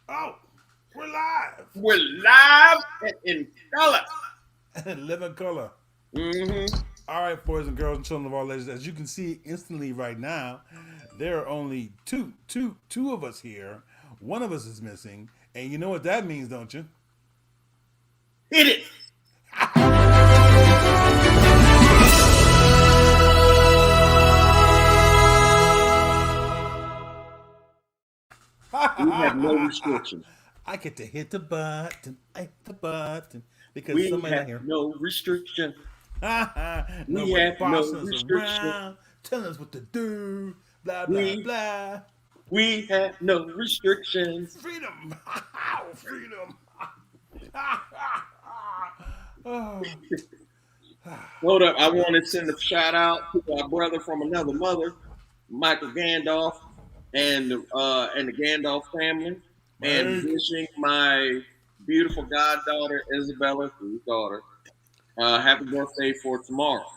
Oh, we're live. We're live and in color. And live in color. Mm-hmm. All right, boys and girls and children of all ages. As you can see instantly right now, there are only two of us here. One of us is missing, and you know what that means, don't you? Hit it. We have no restrictions. I get to hit the button, I hit the button, because We somebody's have not here. no restriction. We Nobody have no bossing us restriction. around, telling us what to do, blah blah We blah. we have no restrictions. Freedom, freedom. Oh. Hold up. I want to send a shout out to our brother from another mother, Michael Gandalf, and the Gandalf family, and Mike, wishing my beautiful goddaughter Isabella, his daughter, happy birthday for tomorrow.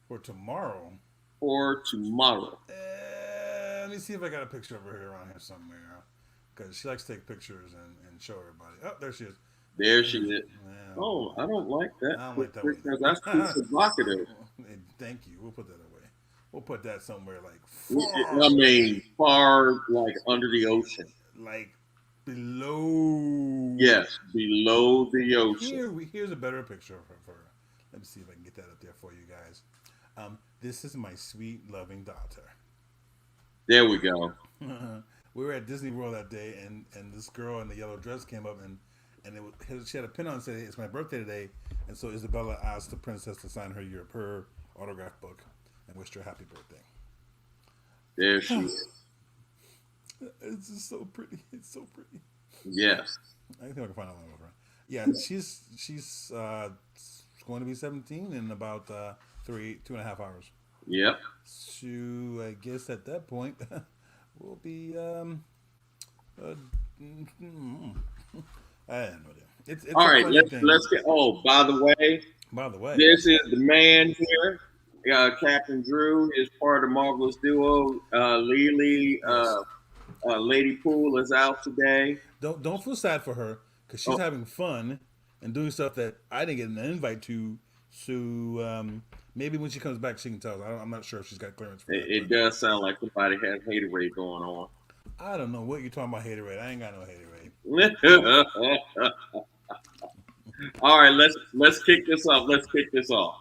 for tomorrow. For tomorrow. Let me see if I got a picture of her here around here somewhere. Because she likes to take pictures and show everybody. Oh, there she is. There she is. Yeah, Oh, I don't like that I don't like that one because that's too either. provocative. Thank you. We'll put that away. We'll put that somewhere like I far mean, away. far like under the ocean. Like below. Yes, below the ocean. Here's a better picture of her. Let me see if I can get that up there for you guys. This is my sweet, loving daughter. There we go. We were at Disney World that day, and this girl in the yellow dress came up and she had a pin on and said, "It's my birthday today," and so Isabella asked the princess to sign her autograph book and wished her a happy birthday. There she is. It's just so pretty. It's so pretty. Yes. I think I can find out of her. Yeah, she's going to be 17 in about 2.5 hours. Yep. So I guess at that point we'll be uh, I don't know. It's All a right. funny thing. Let's get. Oh, by the way, By the way, this is the man here. Captain Drew is part of the Marvelous Duo. Lily, yes. Lady Pool is out today. Don't feel sad for her because she's Oh, having fun and doing stuff that I didn't get an invite to. So maybe when she comes back, she can tell us. I'm not sure if she's got clearance for that, it but does sound like somebody has haterade going on. I don't know what you're talking about. Haterade. I ain't got no haterade. All right, let's kick this off. Let's kick this off.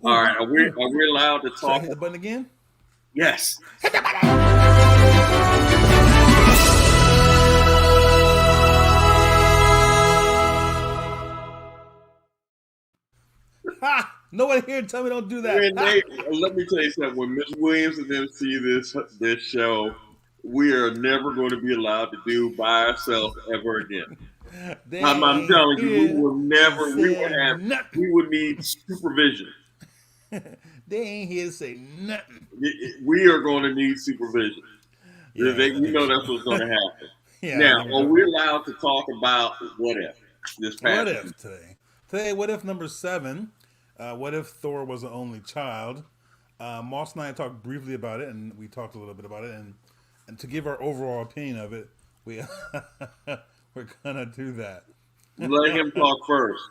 All Ooh, right, ooh. are we allowed to Should I talk? hit the button again? Yes. Ha! Nobody here tell me don't do that. When Ha! they let me tell you something. When Miss Williams and them see this show, we are never going to be allowed to do by ourselves ever again. They I'm ain't telling you, we here will to never. say nothing. We would need supervision. They ain't here to say nothing. We are going to need supervision. Yeah, I We think know so. that's what's going to happen. Yeah, I Now, think we're are going. we allowed to talk about what if this What past week? if today? Today, what if number 7? What if Thor was an only child? Moss and I talked briefly about it, and we talked a little bit about it, and to give our overall opinion of it, we we're gonna do that. Let him talk first.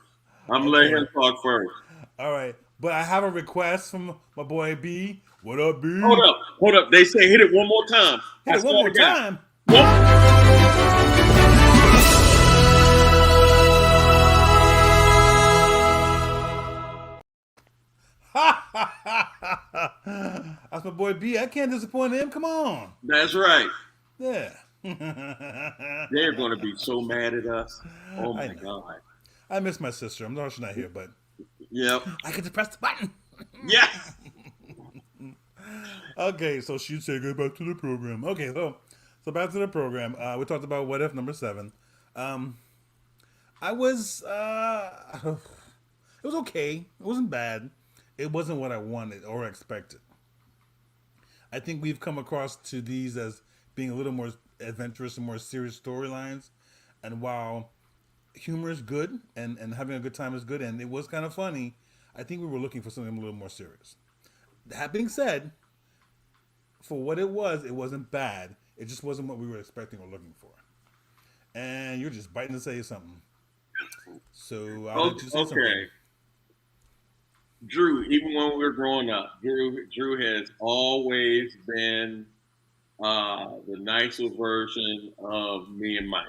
I'm letting Okay, him talk first. all right. But I have a request from my boy B. What up, Hold B? up, hold up. They say hit it one more time. Hit I it one swear more to God. time. One. That's my boy B. I can't disappoint him. Come on. That's right. Yeah. They're going to be so mad at us. Oh I my know. God. I miss my sister. I'm sorry she's not here, but Yep. I get to press the button. Yes. Okay, so she said go back to the program. Okay, so back to the program. We talked about what if number 7. Um, I was it was okay. It wasn't bad. It wasn't what I wanted or expected. I think we've come across to these as being a little more adventurous and more serious storylines. And while humor is good and having a good time is good and it was kind of funny, I think we were looking for something a little more serious. That being said, for what it wasn't bad. It just wasn't what we were expecting or looking for. and you're just biting to say something. So I'll let you say something. Okay, Drew. Even when we were growing up, Drew has always been the nicer version of me and Mike.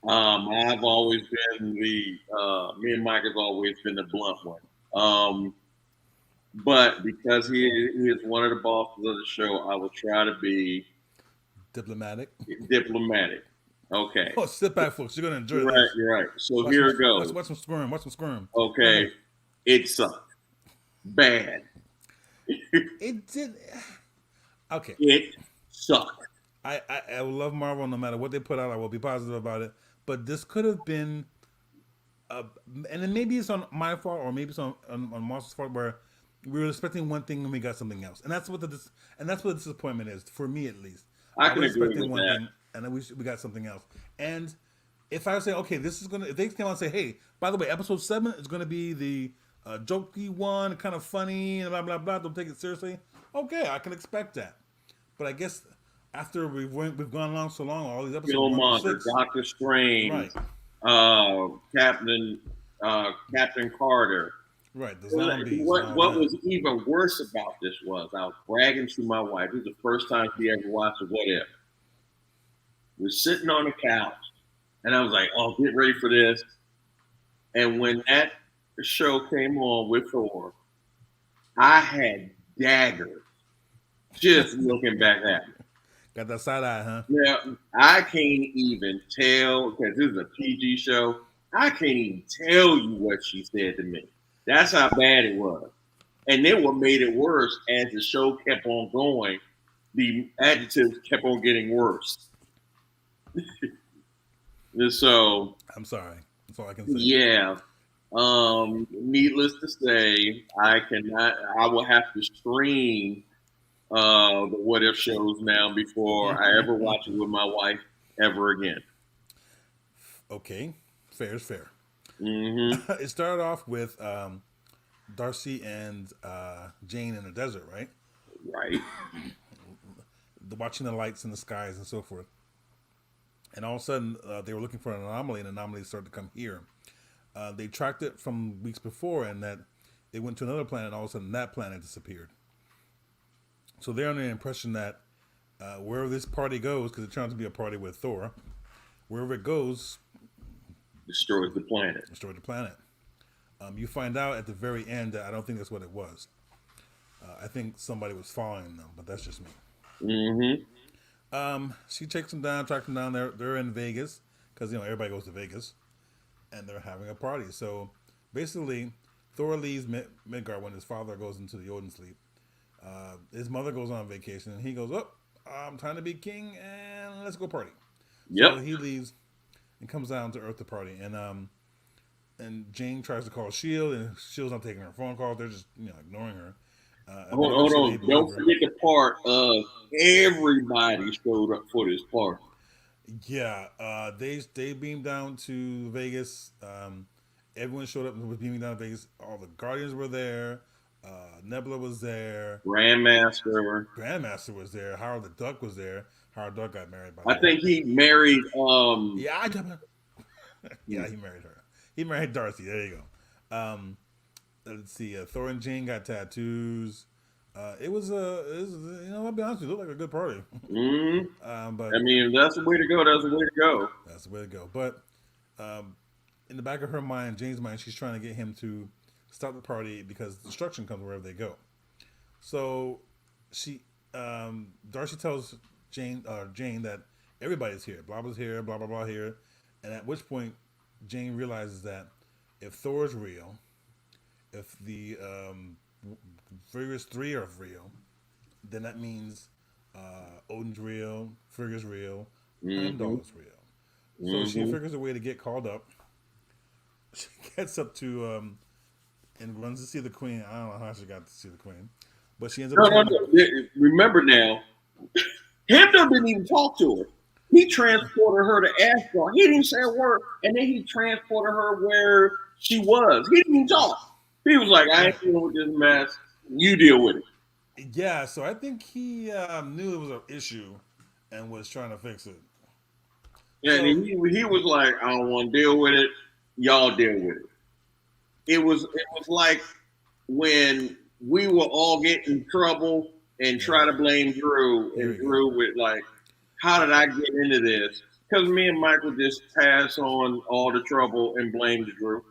I've always been the me and Mike has always been the blunt one. But because he is one of the bosses of the show, I will try to be Diplomatic. diplomatic. Okay. Oh, sit back, folks. You're gonna enjoy You're right, this. you're right. So Watch here them. it goes. Watch them squirm. Watch them squirm. Go Okay. ahead. It sucked. Bad. It did. Okay. It sucked. I love Marvel no matter what they put out. I will be positive about it. But this could have been, and then maybe it's on my fault or maybe it's on Marvel's fault where we were expecting one thing and we got something else, and that's what the disappointment is for me at least. I I can was agree expecting with one that. thing and then we got something else. And if I was saying, okay, this is gonna, if they come out and say, hey, by the way, episode 7 is gonna be the jokey one, kind of funny and blah blah blah. Don't take it seriously. Okay, I can expect that. But I guess after we've gone along so long, all these episodes 1 through Killmonger, 6, Doctor Strange, right, uh, Captain Captain Carter. right, the zombies and all What that. was even worse about this was I was bragging to my wife. This is the first time she ever watched a What If. We're sitting on the couch, and I was like, "Oh, get ready for this." And when that show came on with Thor, I had daggers just looking back at it. Got that side eye, huh? Now, I can't even tell, because this is a PG show, I can't even tell you what she said to me. That's how bad it was. And then what made it worse, as the show kept on going, the adjectives kept on getting worse. And so, I'm sorry. That's all I can say. yeah, needless to say, I will have to stream the What If shows now before I ever watch it with my wife ever again. Okay, fair is fair. Hmm. It started off with Darcy and Jane in the desert, right? Right. Watching the lights in the skies and so forth. And all of a sudden, they were looking for an anomaly, and the anomaly started to come here. They tracked it from weeks before, and that they went to another planet, and all of a sudden, that planet disappeared. So they're under the impression that wherever this party goes, because it turns out to be a party with Thor, wherever it goes, Destroys the planet. destroy the planet. You find out at the very end that I don't think that's what it was. I think somebody was following them, but that's just me. Hmm. She takes them down, tracks them down. They're in Vegas because everybody goes to Vegas, and they're having a party. So basically, Thor leaves Midgard when his father goes into the Odin sleep. His mother goes on vacation, and he goes, "Oh, I'm trying to be king, and let's go party." So Yep. he leaves and comes down to Earth to party, and Jane tries to call Shield, and Shield's not taking her phone calls. They're just ignoring her. Hold Eventually, they on. believe Don't her. forget the part of everybody showed up for this party. Yeah, they beamed down to Vegas. Everyone showed up and was beaming down to Vegas. All the Guardians were there. Nebula was there. Grandmaster. Grandmaster was there. Howard the Duck was there. Howard Duck got married, by the I way. think he married. Yeah, yeah, he married her. He married Darcy. There you go. Let's see. Thor and Jane got tattoos. I'll be honest with you, it looked like a good party. Mm, But I mean, if that's the way to go. That's the way to go. that's the way to go. But in the back of her mind, Jane's mind, she's trying to get him to stop the party because destruction comes wherever they go. So she, Darcy tells Jane that everybody's here. Blah blah's here. Blah blah blah here. And at which point, Jane realizes that if Thor's real, if the Figures 3 are real, then that means Odin's real, Frigga's real, Hmm. Heimdall is real. So she Hmm. figures a way to get called up. She gets up to and runs to see the queen. I don't know how she got to see the queen, but she ends up No, no, telling no. the Remember now, Heimdall didn't even talk to her. He transported her to Asgard. He didn't say a word, and then he transported her where she was. He didn't even talk. He was like, "I yeah, ain't dealing with this mess. You deal with it." yeah. So I think he knew it was an issue and was trying to fix it. And So he was like, I don't want to deal with it. Y'all deal with it. It was like when we will all get in trouble and try to blame Drew, here and we go. Drew would like, how did I get into this? Because me and Michael just pass on all the trouble and blame Drew.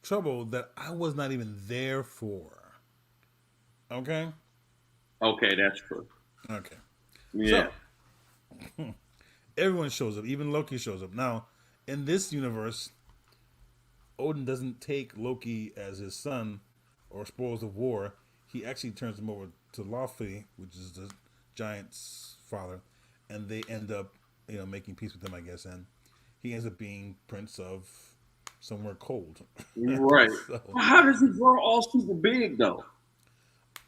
Trouble that I was not even there for. Okay? Okay, that's true. Okay. Yeah. So, everyone shows up. Even Loki shows up. Now, in this universe, Odin doesn't take Loki as his son or spoils of war. He actually turns him over to Laufey, which is the giant's father, and they end up, making peace with him, I guess. And he ends up being prince of somewhere cold. Right. So How does he grow all super big though?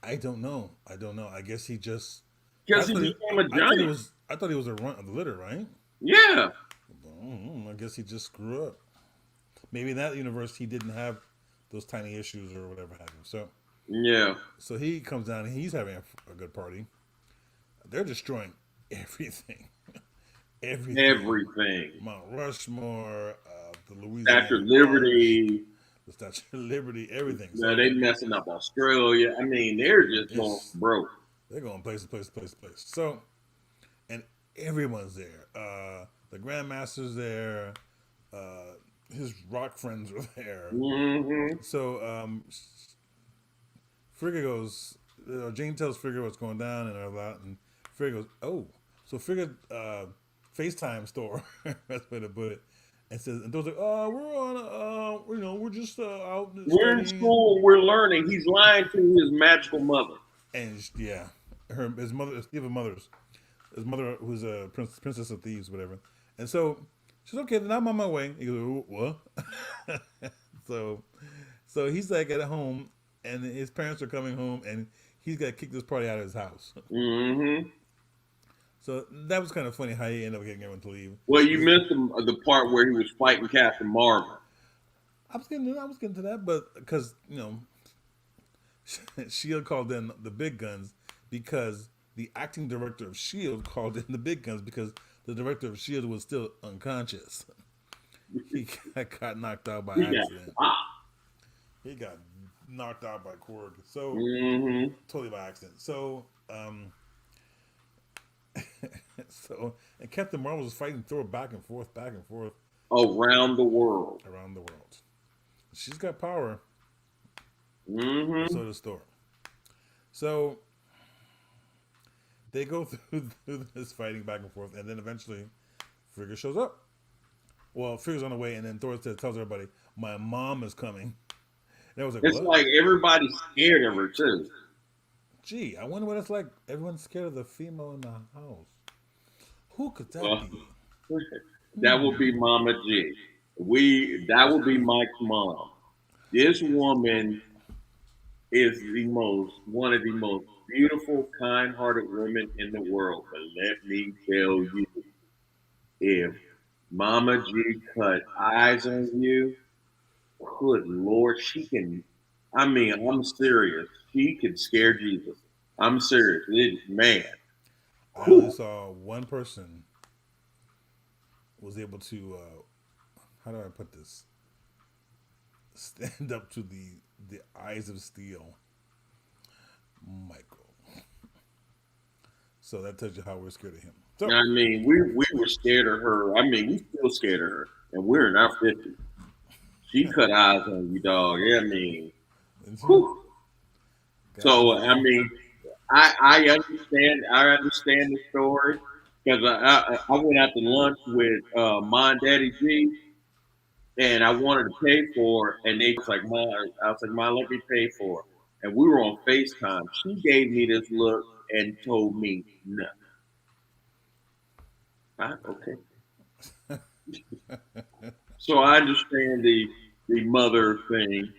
I don't know. I don't know. I guess he just. Because I he thought he. became a I thought he giant. was. I thought he was a runt of the litter, right? Yeah. I guess he just grew up. Maybe in that universe he didn't have those tiny issues or whatever have you. Yeah. So he comes down and he's having a good party. They're destroying everything, everything. Everything. Mount Rushmore, the Statue Louisiana of Arch, Liberty. the Statue of Liberty, everything. No, So they messing up Australia. I mean, they're just going it's broke. they're going place to place to place to place. So and everyone's there. The Grandmaster's there. His rock friends are there. Hmm. So Frigga goes. Jane tells Frigga what's going down and all that, and Frigga goes, "Oh, so Frigga FaceTime Thor." That's the way to put it. And says, and Thor's like, we're on, we're just out We're in studying." school. We're learning. He's lying to his magical mother. And yeah, his mother, Steven his mother, who's a princess of thieves, whatever. And so she's okay. Then I'm on my way. He goes, "What?" so, so he's like at home, and his parents are coming home, and he's got to kick this party out of his house. Hmm. So that was kind of funny how he ended up getting everyone to leave. Well, you missed the part where he was fighting Captain Marvel. I was getting to that, but because Shield called in the big guns because the acting director of Shield called in the big guns because the director of Shield was still unconscious. He got knocked out by Yeah. accident. He got knocked out by Korg. So Hmm. totally by accident. So so and Captain Marvel was fighting Thor back and forth Around the world. around the world. She's got power, and Hmm. so does Thor. So they go through this fighting back and forth, and then eventually Frigga shows up. Well, Frigga's on the way, and then Thor tells everybody, "My mom is coming." And I was like, It's "What?" like everybody's scared of her too. Gee, I wonder what it's like. Everyone's scared of the female in the house. Who could that Well, be? that would be Mama G. That would be Mike's mom. This woman is the most one of the most beautiful, kind-hearted women in the world. But let me tell you, if Mama G cut eyes on you, good Lord, she can. I mean, I'm serious. She can scare Jesus. I'm serious. Man, I only whew. saw one person was able to. How do I put this? Stand up to the eyes of steel, Michael. So that tells you how we're scared of him. So I mean, we were scared of her. I mean, we still scared of her, and we're in our 50s. She cut eyes on you, dog. Yeah, I mean, whew. God, So I mean, I understand. I understand the story because I went out to lunch with my and Daddy G, and I wanted to pay for it, and they was like, "Ma," I was like, "Ma, let me pay for it." And we were on FaceTime. She gave me this look and told me nothing. Okay. So I understand the mother thing,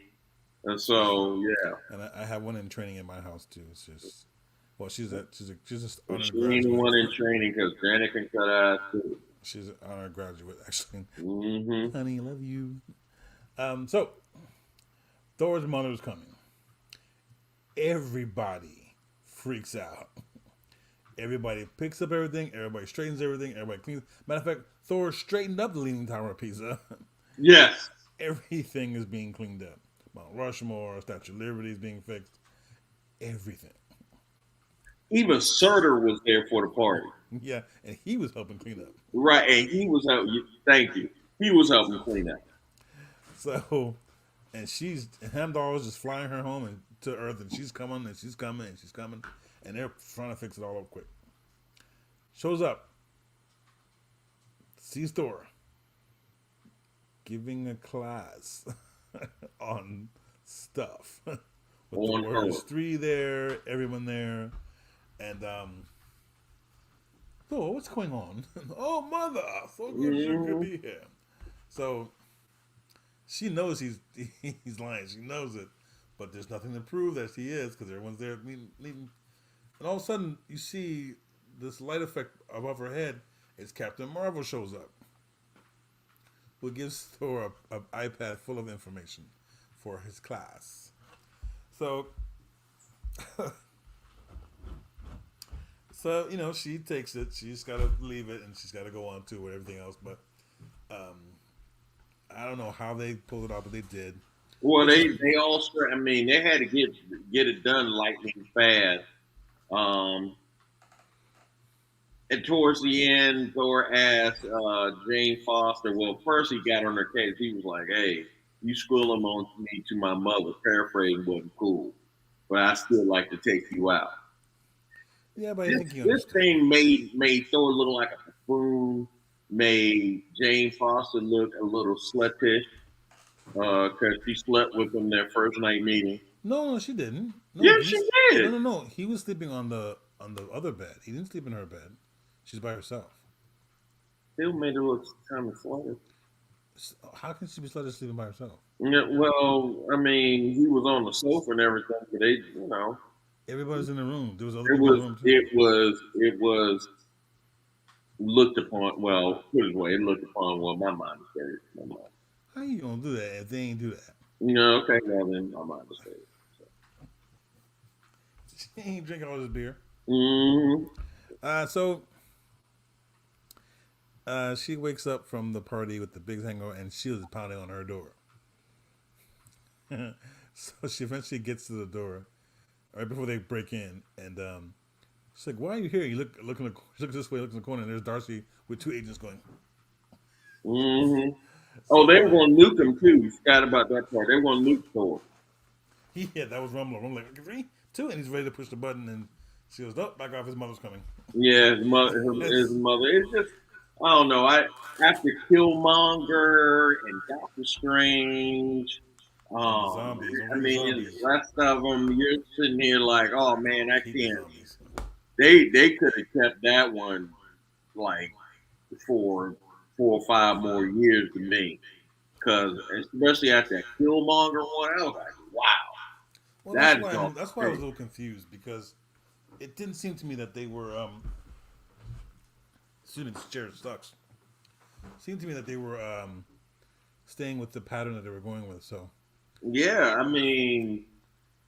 and so yeah, and I have one in training in my house too. It's just, well, she's just but honored she ain't the graduate. one in training because Janet can cut eyes too. She's an honored graduate actually. Hmm. Honey, love you. So Thor's mother's coming. Everybody freaks out. Everybody picks up everything. Everybody straightens everything. Everybody cleans. Matter of fact, Thor straightened up the Leaning Tower of Pisa. Yes. Everything is being cleaned up. Mount Rushmore, Statue of Liberty is being fixed. Everything. Even Surtur was there for the party. Yeah, and he was helping clean up. Right, and he was helping. Thank you. He was helping clean up. So, and Hamdall is just flying her home and to Earth, and she's coming, and she's coming, and she's coming, and they're trying to fix it all up quick. Shows up, sees Thor, giving a class on stuff. With the Warriors 3 there, everyone there, and Thor, what's going on? Oh, mother, so good you could be here. So she knows he's lying. She knows it, but there's nothing to prove that he is because everyone's there meeting. And all of a sudden, you see this light effect above her head. It's Captain Marvel shows up, who gives Thor an iPad full of information for his class. So, she takes it. She's got to leave it, and she's got to go on to everything else. But I don't know how they pulled it off, but they did. Well, they all. I mean, they had to get it done lightning fast. And towards the end, Thor asked Jane Foster. Well, first he got on her case. He was like, "Hey, you schooling on me to my mother." Paraphrasing wasn't cool, but I still like to take you out. Yeah, but I think this thing made Thor look like a buffoon. Made Jane Foster look a little sluttish because she slept with him their first night meeting. No, she didn't. No, yes, she did. No. He was sleeping on the other bed. He didn't sleep in her bed. She's by herself. Still made her look kind of sluttish. How can she be sluttish sleeping by herself? Yeah, well, I mean, he was on the sofa and everything, but they, everybody's in the room. There was other people in the room too. It was looked upon. Well, put it away. Looked upon. Well, my mind is very. How you gonna do that if they ain't do that? Okay, well then my mind is very. So. She ain't drinking all this beer. Mm-hmm. So she wakes up from the party with the big hangover, and Shield is pounding on her door. So she eventually gets to the door right before they break in, and she's like, "Why are you here?" You look this way, look in the corner, and there's Darcy with 2 agents going. Mm-hmm. Oh, they were going to nuke him too. You forgot about that part. They were going to nuke Thor. Yeah, that was Rumble. I'm like 3, 2, and he's ready to push the button, and she goes, "Nope, back off. His mother's coming." Yeah, his mother. It's just, I don't know. After Killmonger and Doctor Strange, zombies. I mean, the rest of them, you're sitting here like, oh man, I can't. They could have kept that one like for 4 or 5 more years to me, because especially after that Killmonger one, I was like, wow. Well, that's why I was a little confused, because it didn't seem to me that they were. Excuse me, this chair sucks. It seemed to me that they were staying with the pattern that they were going with. So. Yeah, I mean,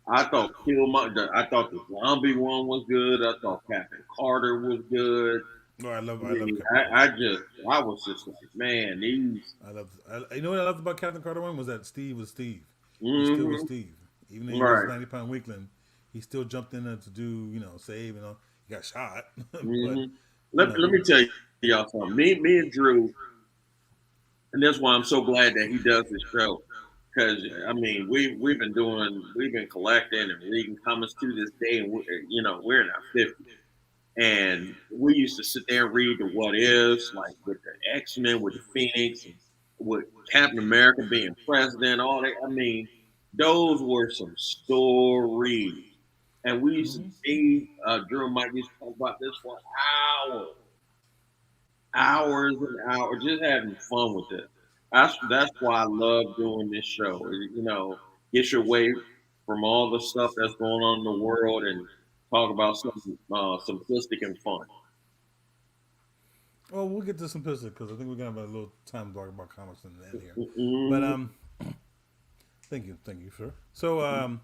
I thought I thought the zombie one was good. I thought Captain Carter was good. No, I love. I was just like, man, these. You know what I loved about Captain Carter one was that Steve was Steve. Mm-hmm. He still was Steve, even though he was 90-pound weakling. He still jumped in there to do, save. He got shot. Mm-hmm. Let me tell y'all something. Me and Drew, and that's why I'm so glad that he does this show. Because I mean, we've been collecting and reading comics to this day, and we're in our 50s, and we used to sit there and read the what ifs, like with the X-Men, with the Phoenix, and with Captain America being president, all that. I mean, those were some stories, and we used to see Drew and Mike used to talk about this for hours and hours, just having fun with it. That's why I love doing this show. Get your way from all the stuff that's going on in the world and talk about something simplistic and fun. Well, we'll get to simplistic because I think we're gonna have a little time to talk about comics in the end here. Mm-hmm. But thank you, sir. So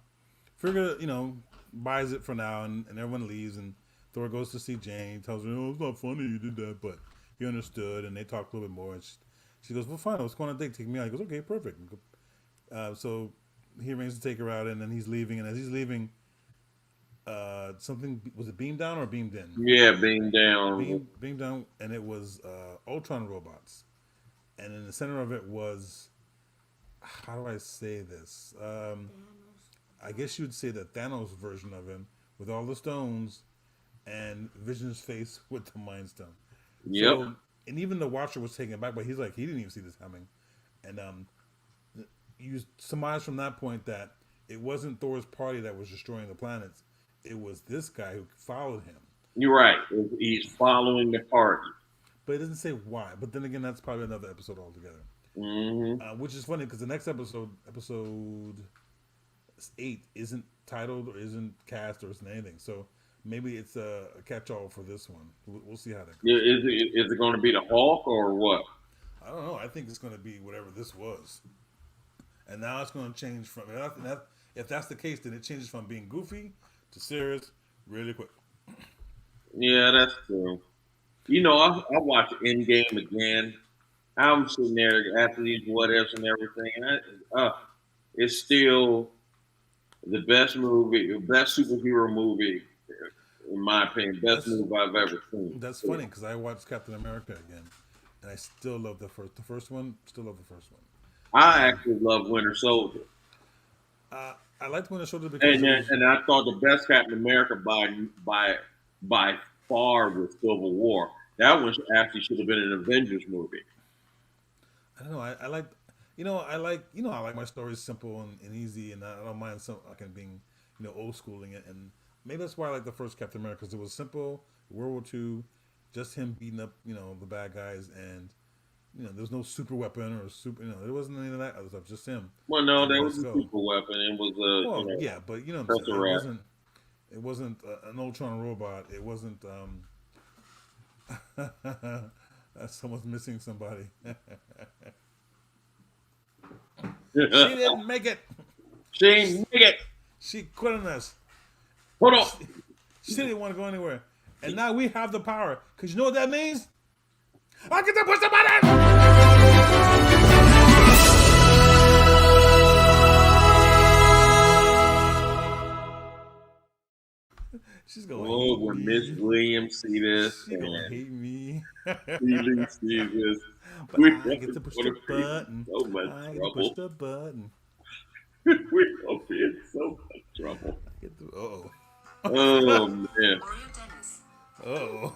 Frigga, buys it for now, and everyone leaves, and Thor goes to see Jane. He tells her, "Oh, it's not funny you did that," but he understood, and they talk a little bit more. And she goes, "Well, fine. Let's go on a date. Take me out." He goes, "Okay, perfect." So he arranges to take her out, and then he's leaving. And as he's leaving, something was it beamed down or beamed in? Yeah, being down. Beamed down, and it was Ultron robots, and in the center of it was, how do I say this? I guess you would say the Thanos version of him with all the stones and Vision's face with the Mind Stone. Yep. So, and even the Watcher was taken back, but he's like, he didn't even see this coming. And you surmise from that point that it wasn't Thor's party that was destroying the planets. It was this guy who followed him. You're right. He's following the party. But it doesn't say why. But then again, that's probably another episode altogether. Which is funny because the next episode, episode 8, isn't titled or isn't cast or isn't anything. So maybe it's a catch-all for this one. We'll see how that goes. Is it going to be the Hulk or what? I don't know. I think it's going to be whatever this was. And now it's going to change from... If that's the case, then it changes from being goofy to serious really quick. Yeah, that's true. You know, I watched Endgame again. I'm sitting there after these what ifs and everything, and it's still the best movie, the best superhero movie, in my opinion, best movie I've ever seen. That's funny because I watched Captain America again, and I still love the first one. Still love the first one. I actually love Winter Soldier. I liked Winter Soldier because and I thought the best Captain America by far was Civil War. That one actually should have been an Avengers movie. I don't know. I like, I like my stories simple and easy, and I don't mind some like being, old schooling it, and maybe that's why I like the first Captain America because it was simple. World War II, just him beating up, the bad guys, and there was no super weapon or super, it wasn't any of that other stuff. Just him. Well, no, there was a super weapon. It was yeah, but it wasn't an Ultron robot. It wasn't. Someone's missing somebody. She didn't make it. She didn't make it. She quit on us. Hold on. She didn't want to go anywhere. And now we have the power. Because you know what that means? I get to push the button! She's going to hate when me. Miss Williams see this. She's going to hate me. Really see this. But I get to push the button. So much I get trouble. to push the button. We're going to be in so much trouble. Oh, man. Oh,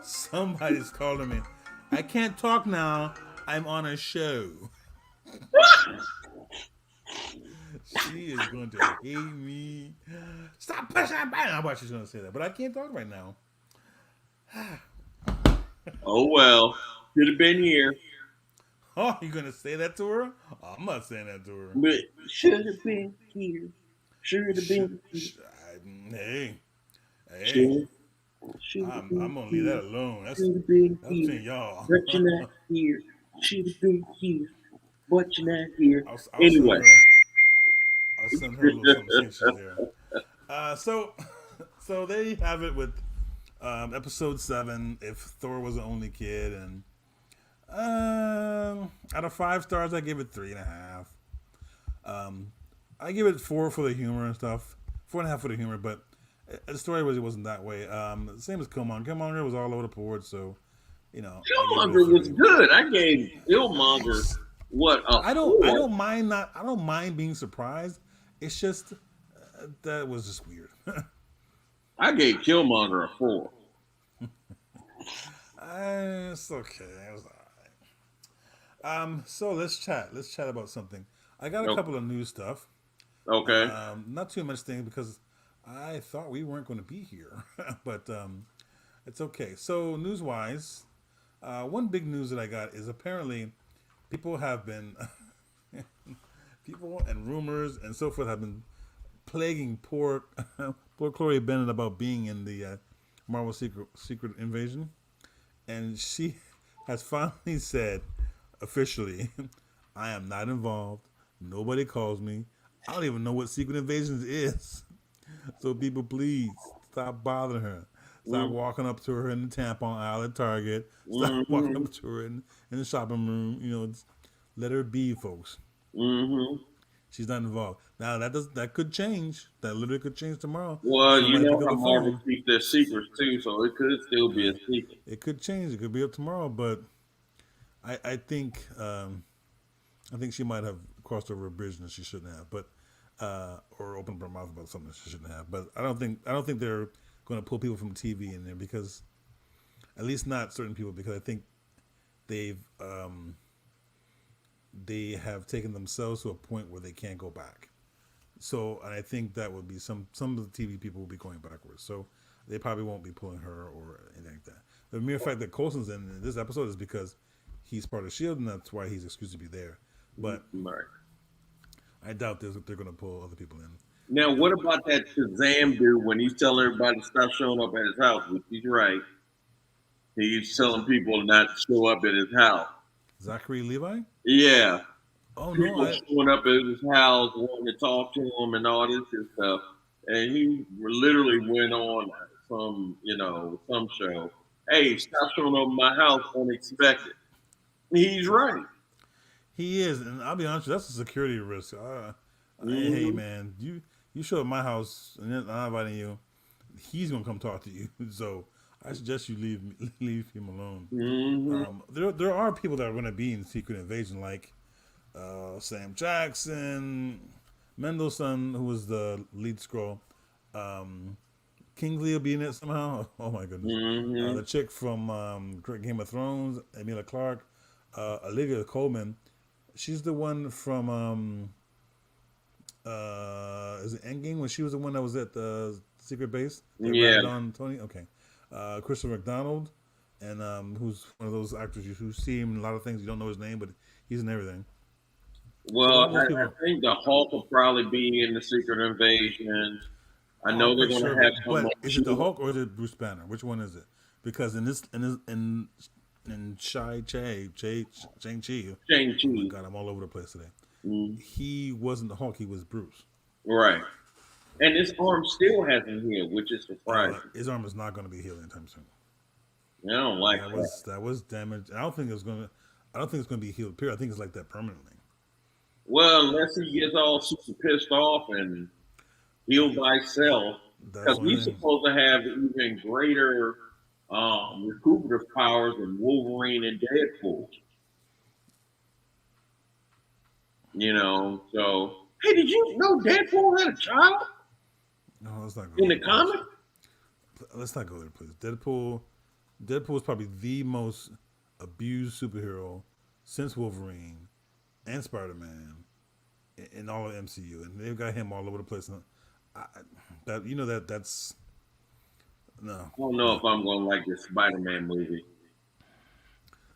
somebody's calling me. I can't talk now. I'm on a show. She is going to hate me. Stop pushing that button. I thought she's going to say that, but I can't talk right now. Oh, well. Should have been here. Oh, you going to say that to her? Oh, I'm not saying that to her. But should have been here. Should have been here. Hey. I'm going to leave that alone. That's between y'all. But you're not here. Should have been here. But you're not here. Anyway. I'll send her a little something there. So there you have it with episode 7. If Thor was the only kid, and out of 5 stars, I give it 3.5. I give it 4 for the humor and stuff. 4.5 for the humor, but the story really wasn't that way. Same as Killmonger. Killmonger was all over the board, so Killmonger was good. I gave Killmonger I don't mind being surprised. It's just that was just weird. I gave Killmonger a 4. It's okay. It was all right. So let's chat. Let's chat about something. I got a couple of news stuff. Okay. Not too much thing because I thought we weren't going to be here, but it's okay. So news-wise, one big news that I got is apparently people have been, people and rumors and so forth have been plaguing poor Chloe Bennett about being in the Marvel Secret Invasion, and she has finally said officially, "I am not involved. Nobody calls me. I don't even know what Secret Invasions is. So people, please stop bothering her." Stop walking up to her in the tampon aisle at Target. Stop walking Mm-hmm. up to her in the shopping room. Let her be, folks. Mm-hmm. She's not involved. Now that could change. That literally could change tomorrow. Well, you Somebody know pick up how the Marvel phone. keeps their secrets too, so it could still be a Yeah, secret. it could change. It could be up tomorrow. But I think she might have crossed over a bridge that she shouldn't have. But or opened her mouth about something she shouldn't have. But I don't think they're going to pull people from TV in there because at least not certain people because I think they've they have taken themselves to a point where they can't go back. So and I think that would be some of the TV people will be going backwards. So they probably won't be pulling her or anything like that. The mere fact that Coulson's in this episode is because he's part of Shield and that's why he's excused to be there. But Right. I doubt they're going to pull other people in. Now, what about that Shazam dude when he's telling everybody to stop showing up at his house? Which he's right. He's telling people not to show up at his house. Zachary Levi? Yeah. Oh no, People showing up at his house wanting to talk to him and all this and stuff. And he literally went on some show. Hey, stop showing up at my house unexpected. He's right. he is, and I'll be honest, that's a security risk. Hey Mm-hmm. man, you show up at my house and then I'm not inviting you. He's gonna come talk to you. So I suggest you leave him alone. Mm-hmm. There are people that are going to be in Secret Invasion, like Sam Jackson, Mendelsohn, who was the lead scroll. Um, Kingsley will be in it somehow. Oh my goodness. Mm-hmm. The chick from Game of Thrones, Emilia Clarke, Olivia Colman. She's the one from is it Endgame when she was the one that was at the secret base? They Yeah. ratted on Tony. Okay. Christopher McDonald, and who's one of those actors who see him in a lot of things. You don't know his name, but he's in everything. So a lot Well, of I, those I people. think the Hulk will probably be in the Secret Invasion. I Oh, I'm know they're pretty going sure to of it. have some But like is it the Shield. Hulk or is it Bruce Banner? Which one is it? Because in Shang Chi. Oh my Shang-Chi. God, I'm all over the place today. Mm, He wasn't the Hulk. He was Bruce. right. And his arm still hasn't healed, which is surprising. His arm is not going to be healed anytime soon. I don't like That that. was that was damaged. I don't think it's going to. I don't think it's going to be healed. Period. I think it's like that permanently. Well, unless he gets all super pissed off and healed by himself, That's because the only he's thing. supposed to have even greater recuperative powers than Wolverine and Deadpool. So hey, did you know Deadpool had a child No, let's not go in there, the please. comic? Let's not go there, please. Deadpool is probably the most abused superhero since Wolverine and Spider Man in all of MCU, and they've got him all over the place. And I, that's no, I don't know no. if I'm going to like this Spider-Man movie.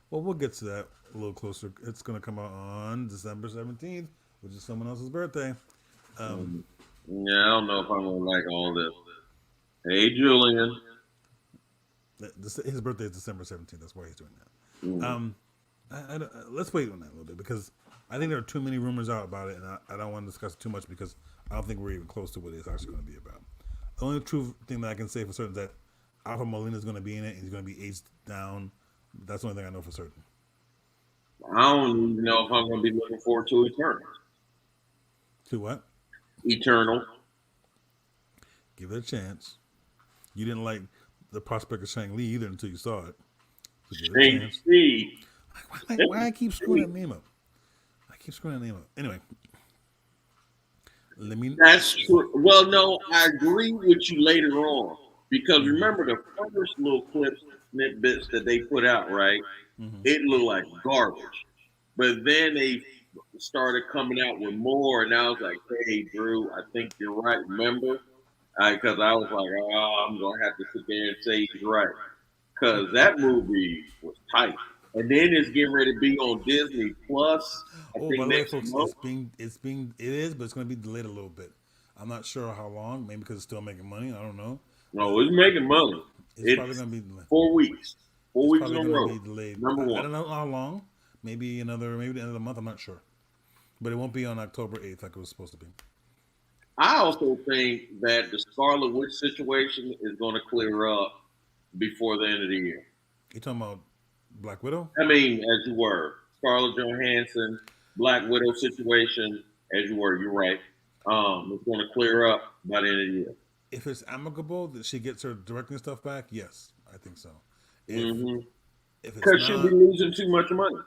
Well, we'll get to that a little closer. It's going to come out on December 17th, which is someone else's birthday. Um, Um, yeah, I don't know if I'm going to like all this. Hey, Julian. his birthday is December 17th. That's why he's doing that. Mm. Let's wait on that a little bit because I think there are too many rumors out about it, and I don't want to discuss it too much because I don't think we're even close to what it's actually going to be about. The only true thing that I can say for certain is that Alpha Molina is going to be in it, and he's going to be aged down. That's the only thing I know for certain. I don't even know if I'm going to be looking forward to Eternal. To what? Eternal. Give it a chance. You didn't like the prospect of Shang Li either until you saw it. So give it a chance. Shang-Chi. Why I keep screwing that name up? I keep screwing that name up. Anyway, let me. That's true. Well, no, I agree with you later on because Mm-hmm, remember the first little clips, snippets that they put out, right? mm-hmm. It looked like garbage, but then they started coming out with more, and I was like, "Hey, Drew, I think you're right." Remember? Because I was like, "Oh, I'm gonna have to sit there and say he's right," because that movie was tight. And then it's getting ready to be on Disney Plus. I Oh, by think the way, next folks, month. it is, but it's going to be delayed a little bit. I'm not sure how long. Maybe because it's still making money. I don't know, No, but it's making money. it's probably It's going to be delayed. 4 weeks. Four It's weeks in probably a going to row. be delayed. Number I one. don't know how long. Maybe maybe the end of the month. I'm not sure, but it won't be on October 8th like it was supposed to be. I also think that the Scarlet Witch situation is going to clear up, before the end of the year. You talking about Black Widow? I mean, as you were, Scarlett Johansson, Black Widow situation, as you were, you're right. It's going to clear up by the end of the year. If it's amicable that she gets her directing stuff back, yes, I think so. If Mm-hmm. if it's Because she'll be not, losing too much money.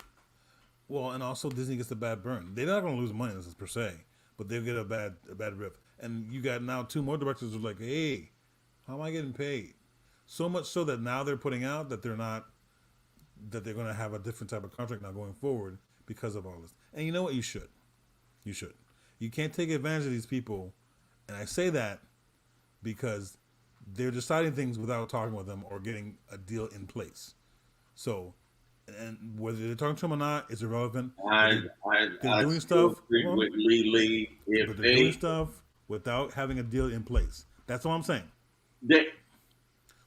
well, and also Disney gets a bad burn. They're not going to lose money per se, but they'll get a bad rip. And you got now two more directors who are like, hey, how am I getting paid? So much so that now they're putting out that they're going to have a different type of contract now going forward because of all this. And you know what? You should. You should. You can't take advantage of these people. And I say that because they're deciding things without talking with them or getting a deal in place. So, and whether they're talking to them or not is irrelevant. They're doing still stuff. agree with Lee. But they're doing stuff without having a deal in place. That's all I'm saying. They,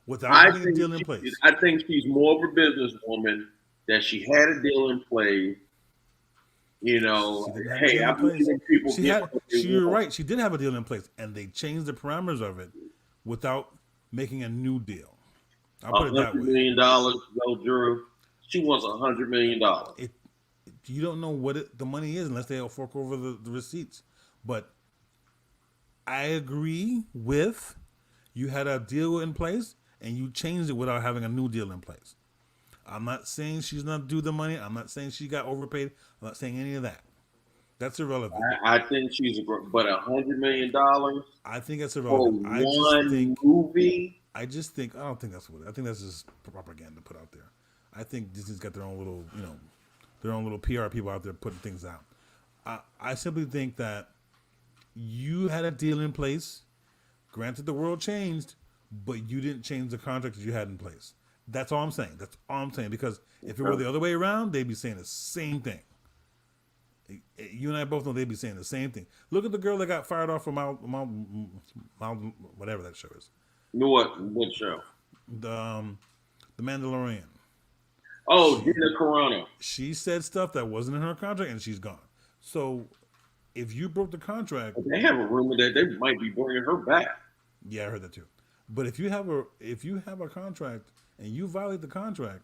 Without having a deal in place. I think she's more of a businesswoman that she had a deal in place. You know, hey, I believe in people. You're right. She did have a deal in place, and they changed the parameters of it without making a new deal. I'll put it that way. $100 million, though, Drew. She wants $100 million. You don't know what the money is unless they fork over the receipts. But I agree with you had a deal in place and you changed it without having a new deal in place. I'm not saying she's not due the money. I'm not saying she got overpaid. I'm not saying any of that. That's irrelevant. I think but $100 million. I think that's irrelevant. For one movie. I don't think that's what. I think that's just propaganda put out there. I think Disney's got their own little, their own little PR people out there putting things out. I simply think that you had a deal in place. Granted, the world changed, but you didn't change the contract that you had in place. That's all I'm saying. That's all I'm saying. Because if it were the other way around, they'd be saying the same thing. You and I both know they'd be saying the same thing. Look at the girl that got fired off from Mount whatever that show is. What show? The Mandalorian. Oh, Gina Carano. She said stuff that wasn't in her contract, and she's gone. So, if you broke the contract, they have a rumor that they might be bringing her back. Yeah, I heard that too. But if you have a contract and you violate the contract,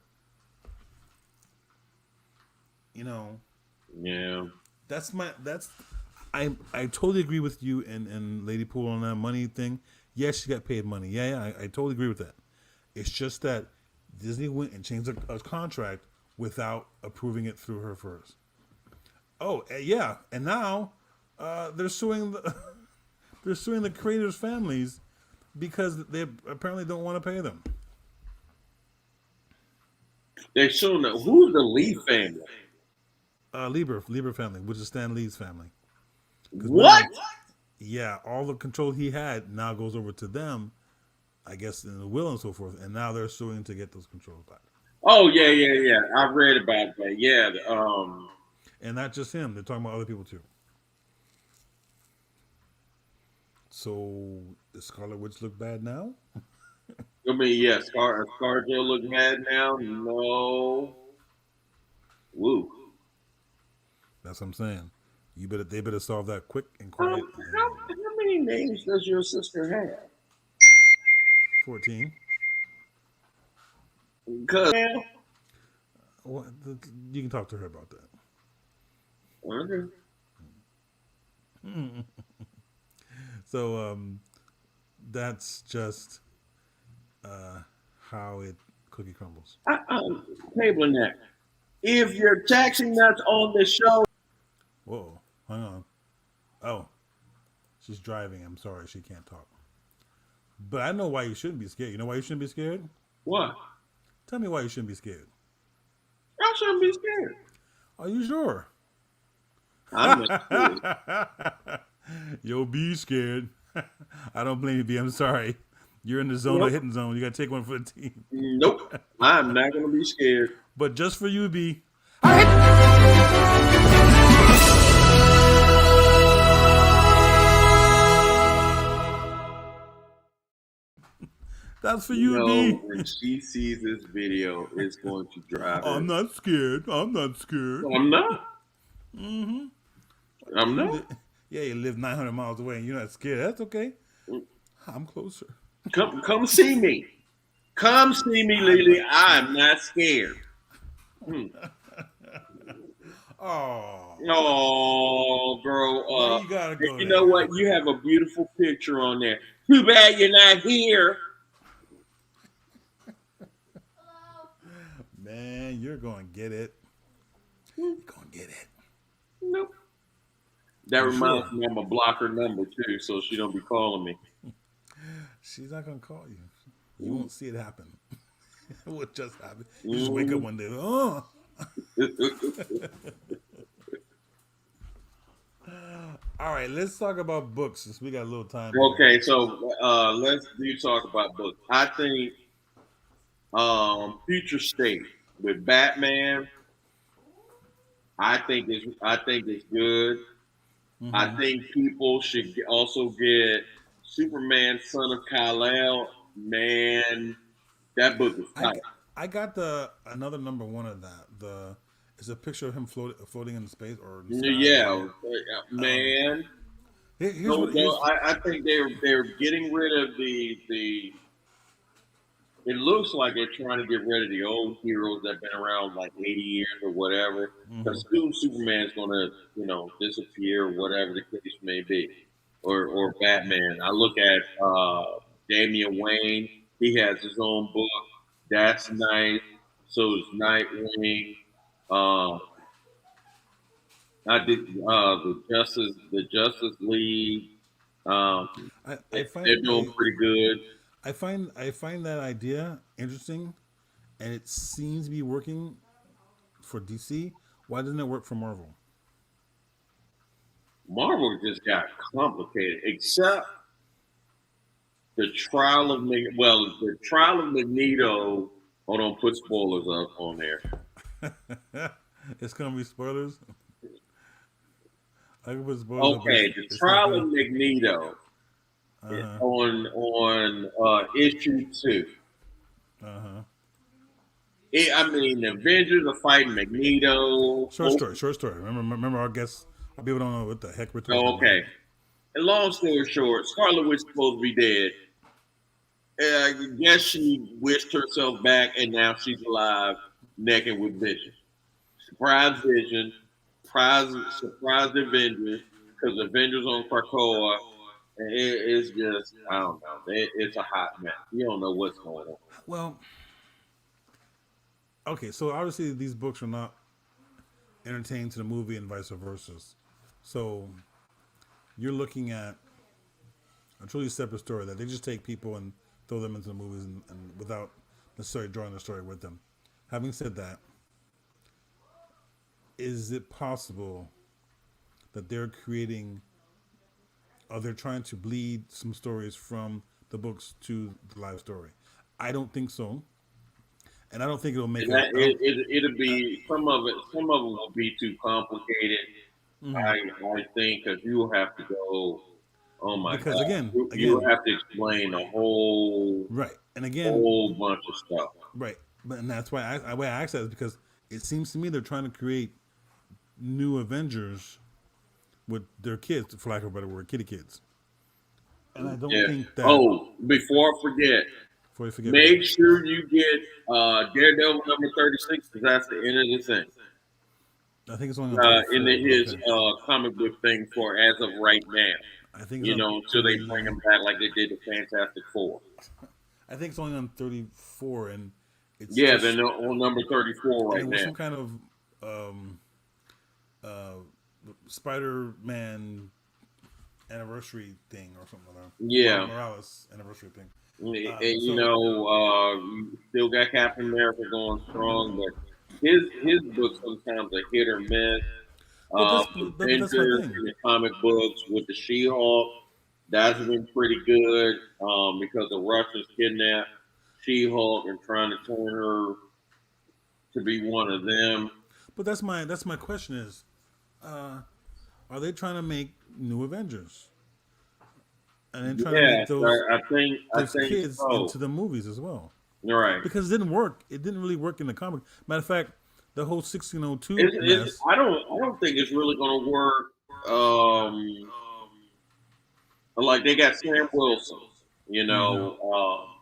yeah, I totally agree with you and Lady Pool on that money thing. Yes, she got paid money. Yeah, I totally agree with that. It's just that Disney went and changed a contract without approving it through her first. Oh, yeah, and now they're suing the creators' families because they apparently don't want to pay them. They're suing who's the Lee family? Lieber family, which is Stan Lee's family. What? Yeah, all the control he had now goes over to them, I guess, in the will and so forth, and now they're suing to get those controls back. Oh yeah. I read about that. Yeah. And not just him; they're talking about other people too. So, does Scarlet Witch look bad now? I mean, yeah, ScarJo look bad now. No. Woo. That's what I'm saying. They better solve that quick and quiet. How many names does your sister have? 14. Because you can talk to her about that. Okay. So that's just how it cookie crumbles. Table neck. If you're taxing nuts on the show. Whoa, hang on. Oh, she's driving. I'm sorry, she can't talk. But I know why you shouldn't be scared. You know why you shouldn't be scared? What? Tell me why you shouldn't be scared. I shouldn't be scared. Are you sure? I'm not scared. Yo, be scared. I don't blame you, B. I'm sorry. You're in the zone of hitting zone. You got to take one for the team. Nope. I'm not going to be scared. But just for you, B. That's for you, B. When she sees this video, it's going to drive her. I'm not scared. I'm not. Mm-hmm. I'm not. Yeah, you live 900 miles away and you're not scared. That's okay. I'm closer. Come see me. Come see me, I'm Lily. not. I'm not scared. Hmm. Oh, Oh, girl. why you gotta And go you know there? what? You have a beautiful picture on there. Too bad you're not here. Man, you're gonna get it. Hmm, You're gonna get it. nope. That You reminds sure? me, I'm gonna block her number too, so she don't be calling me. She's not gonna call you. You Hmm. won't see it happen. It will just happen. You just wake up Mhm. one day. Oh. All right, let's talk about books since we got a little time here. Okay, so let's do talk about books. I think Future State with Batman. I think it's good. I Mm-hmm. think people should also get Superman, Son of Kal-El. Man, that book is I, tight. I got the another number one of that. The it's a picture of him floating in space or in the sky or Yeah, whatever. Um, man. here's No, what no, here's I think they're getting rid of the. It looks like they're trying to get rid of the old heroes that've been around like 80 years or whatever. hmm Because soon Superman's gonna, disappear or whatever the case may be, or Batman. I look at Damian Wayne. He has his own book. That's nice. So is Nightwing. Uh, I did the Justice League. Um, I find they're doing pretty good. I find that idea interesting, and it seems to be working for DC. Why doesn't it work for Marvel? Marvel just got complicated, except the trial of Magneto. Hold on, put spoilers up on there. It's gonna be spoilers. I can put spoilers up, but Okay, the it's not trial of gonna. Magneto Uh huh. on issue 2. Uh huh. I mean, the Avengers are fighting Magneto. Short story. Short story. Remember our guests. Our people don't know what the heck we're talking about. Okay, and long story short, Scarlet Witch is supposed to be dead. I guess she wished herself back, and now she's alive, naked with Vision. Surprise Vision, surprise Avengers, because Avengers on Krakoa, and it's just I don't know. It's a hot mess. You don't know what's going on. Well, okay. So obviously these books are not entertaining to the movie and vice versa. So you're looking at a truly separate story that they just take people and throw them into the movies and without necessarily drawing the story with them. Having said that, is it possible that they're creating or they're trying to bleed some stories from the books to the live story? I don't think so, and I don't think it'll make And a. that I don't. it'll be some of it. Some of them will be too complicated. Mhm. I think because you will have to go. Oh my Because God, again, you will have to explain a whole right, and again, whole bunch of stuff. right, but and that's why why I asked that is because it seems to me they're trying to create new Avengers with their kids, for lack of a better word, kitty kids, and I don't Yeah. think that. Oh, before I forget, Before you forget what, make sure you get Daredevil number 36 because that's the end of the thing. I think it's only on 34, but His okay. comic book thing for as of right now. I think it's on Until they bring 30. him back like they did the Fantastic Four. I think it's only on 34, and it's Yeah, they're just on number 34 and right it was now. some kind of um, uh, Spider-Man anniversary thing or something like that. Yeah. Morales anniversary thing. And, So, you still got Captain America going strong, but his books sometimes are hit or miss. but that's my Avengers thing in the comic books with the She-Hulk, that's been pretty good because the Russians kidnapped She-Hulk and trying to turn her to be one of them. But that's my question is, uh, are they trying to make new Avengers and then trying to make Yes, I those think kids so. into the movies as well? You're right. Because it didn't work. It didn't really work in the comic. Matter of fact, the whole 1602 mess. I don't think it's really going to work. Um, like they got Sam Wilson, you Hmm know.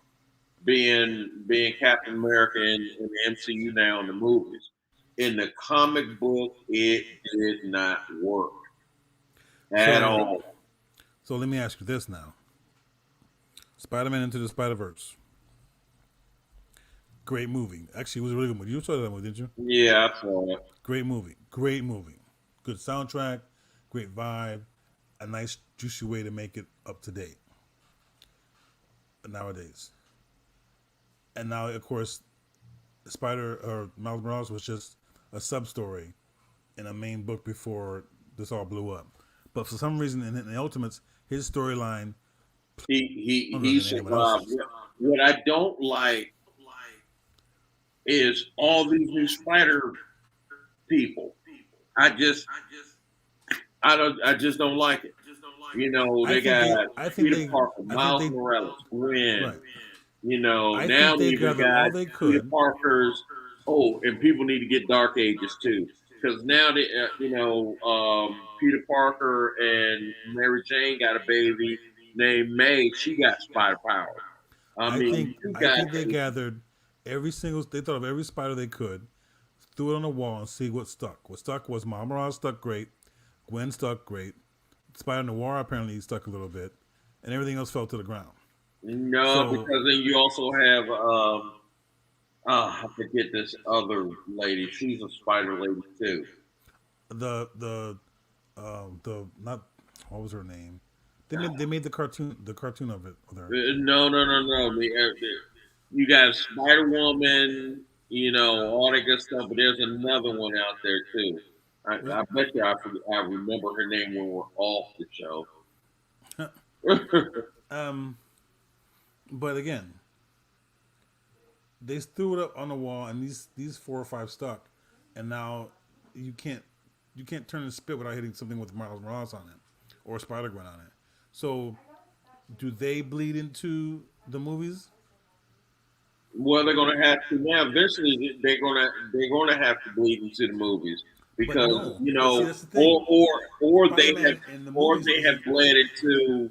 being Captain America in the MCU now in the movies. In the comic book, it did not work at So, all. so let me ask you this now: Spider-Man Into the Spider-Verse, great movie. Actually, it was a really good movie. You saw that movie, didn't you? Yeah, I saw it. Great movie. Great movie. Good soundtrack. Great vibe. A nice juicy way to make it up to date nowadays. And now, of course, Spider or Miles Morales was just a sub story in a main book before this all blew up. But for some reason, in the Ultimates, his storyline longer He than anyone survived. else's. What I don't like is all these new Spider people. I just I just don't like it. You know, I they think they, got I think Peter they, Parker, I think Miles they, Morales, Gwen. right. You know, I now think we they even gathered all got they Peter could. Parker's. Oh, and people need to get Dark Ages too, because now they, Peter Parker and Mary Jane got a baby named May. She got spider powers. I mean, you I got think they gathered every single. They thought of every spider they could, threw it on the wall, and see what stuck. What stuck was Miles Morales stuck great, Gwen stuck great, Spider Noir apparently stuck a little bit, and everything else fell to the ground. no, So because then you also have I forget this other lady. She's a spider lady too. the not what was her name? They made the cartoon of it with her. No. You got Spider Woman, you know, all that good stuff, but there's another one out there too. I bet you I remember her name when we're off the show. Um, but again, they threw it up on the wall, and these four or five stuck, and now you can't you can't turn and spit without hitting something with Miles Morales on it or Spider Gwen on it. So, do they bleed into the movies? Well, they're going to have to now. Eventually, they're going to have to bleed into the movies But because no. you But see, know, that's the thing. they have Spider-Man in the movies isn't. bled into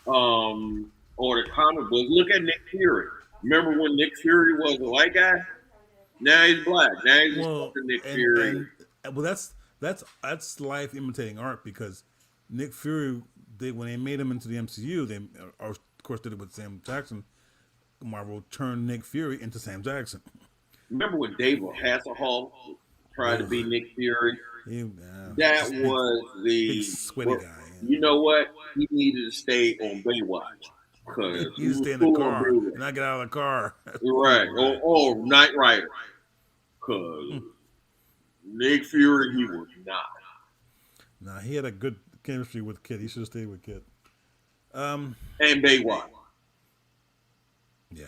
or the comic books. Look at Nick Fury. Remember when Nick Fury was a white guy? Now he's black. Now he's just Well, fucking Nick and Fury. and well, that's life imitating art because Nick Fury, when they made him into the MCU, they of course did it with Sam Jackson. Marvel turned Nick Fury into Sam Jackson. Remember when David Hasselhoff tried to be Ugh. Nick Fury? He, That just big, was big the. sweaty Well, guy. you know what? He needed to stay on Baywatch Yeah. because He he used to was stay in the cool on car Baywatch. and not get out of the car. Right. Right. Or Knight Rider. Because Nick Fury, he was not. Nah, he had a good chemistry with Kid. He should have stayed with Kid. Um, And Baywatch. yeah,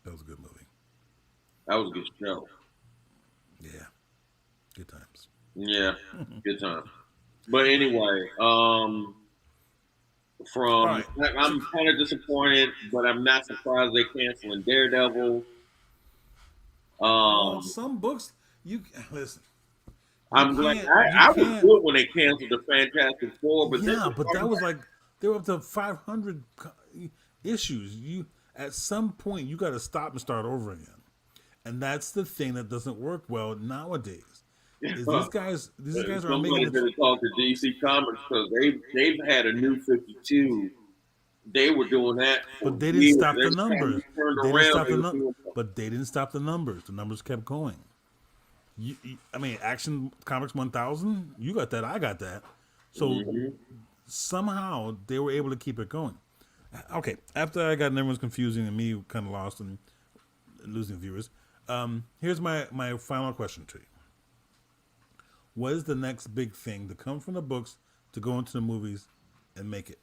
that was a good movie. That was a good show. Yeah, good times. Yeah, good time. But anyway, All right. I'm kind of disappointed, but I'm not surprised they canceling Daredevil. Well, Um, some books you listen. You I'm glad can't. You I was can't. good when they canceled the Fantastic Four, but then Yeah, but that was like they were up to 500 issues. You at some point you got to stop and start over again, and that's the thing that doesn't work well nowadays. Is these guys are making somebody it, better talk to DC Comics because they've had a new 52. They were doing that for but they didn't years. stop the Every time numbers. you turned They didn't around, stop they the were num- doing But they didn't stop the numbers. The numbers kept going. I mean, Action Comics 1000. You got that. I got that. So something. somehow they were able to keep it going. Okay, after I got everyone's confusing and me kind of lost and losing viewers, here's my final question to you. What is the next big thing to come from the books to go into the movies and make it?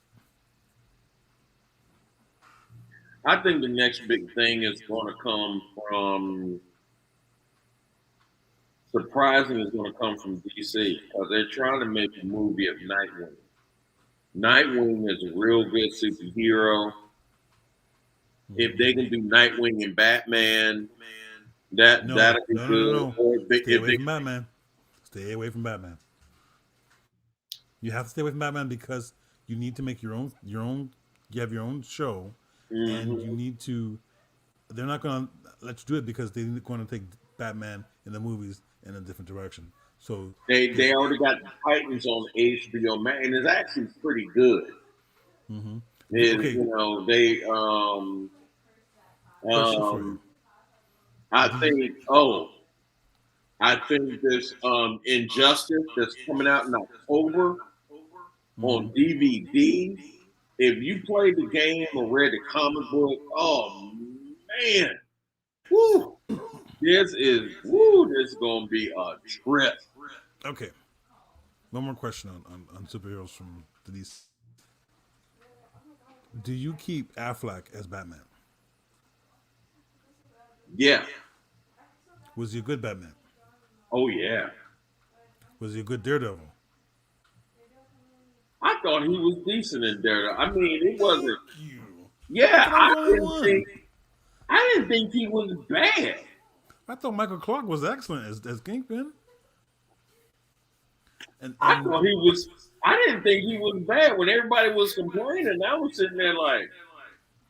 I think the next big thing is going to come from surprising is going to come from DC because they're trying to make a movie of Nightwing. Nightwing is a real good superhero. If they can do Nightwing and Batman, No, that'll be no, no, no, good. no. Or Stay if away they from Batman. Stay away from Batman. You have to stay away from Batman because you need to make your own. You have your own show, and Hmm. you need to. They're not going to let you do it because they're going to take Batman in the movies in a different direction. So they, They already got the Titans on HBO Max, and it's actually pretty good. mm-hmm. It, Okay, you know, they question for you. um I Do you? think I think this Injustice that's coming out in October Mm-hmm. on DVD. If you played the game or read the comic book, oh man, woo, this is gonna be a trip. Okay, one more question on superheroes from the DC. Do you keep Affleck as Batman? Yeah. Was he a good Batman? Oh yeah. Was he a good Daredevil? I thought he was decent in there. I mean, it Thank wasn't. you. I Yeah, thought I was the only one. I didn't think he was bad. I thought Michael Clark was excellent as Kingpin. And I thought he was. I didn't think he was bad when everybody was complaining. I was sitting there like,